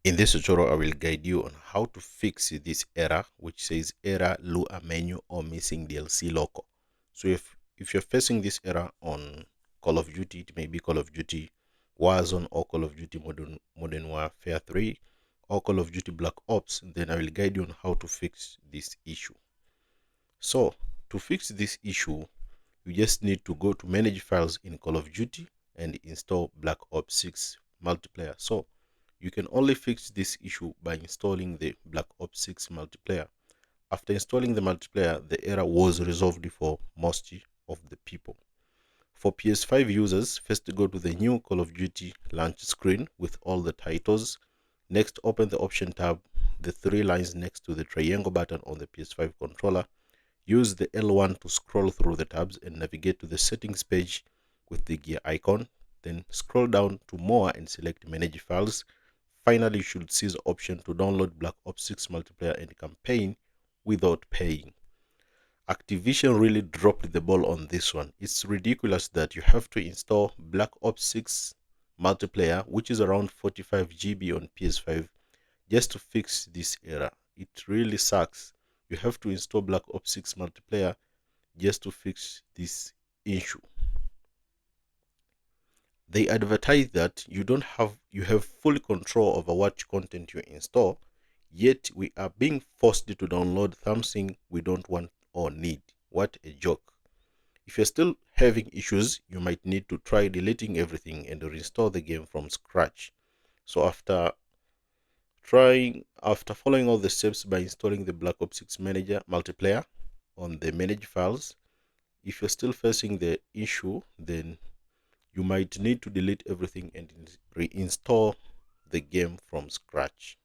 In this tutorial, I will guide you on how to fix this error which says error LUA menu or missing DLC logo. So if you're facing this error on Call of Duty, it may be Call of Duty Warzone or Call of Duty Modern Warfare 3 or Call of Duty Black Ops, then I will guide you on how to fix this issue. So to fix this issue, you just need to go to manage files in Call of Duty and install Black Ops 6 multiplayer. So you can only fix this issue by installing the Black Ops 6 multiplayer. After installing the multiplayer, the error was resolved for most of the people. For PS5 users, first go to the new Call of Duty launch screen with all the titles. Next, open the option tab, the three lines next to the triangle button on the PS5 controller. Use the L1 to scroll through the tabs and navigate to the settings page with the gear icon. Then scroll down to more and select manage files. Finally, you should see the option to download Black Ops 6 multiplayer and campaign without paying. Activision really dropped the ball on this one. It's ridiculous that you have to install Black Ops 6 multiplayer, which is around 45 GB on PS5, just to fix this error. It really sucks. You have to install Black Ops 6 multiplayer just to fix this issue. They advertise that you have full control over what content you install, yet we are being forced to download something we don't want or need. What a joke. If you're still having issues, you might need to try deleting everything and restore the game from scratch. So after following all the steps by installing the Black Ops 6 Manager multiplayer on the manage files, if you're still facing the issue, then you might need to delete everything and reinstall the game from scratch.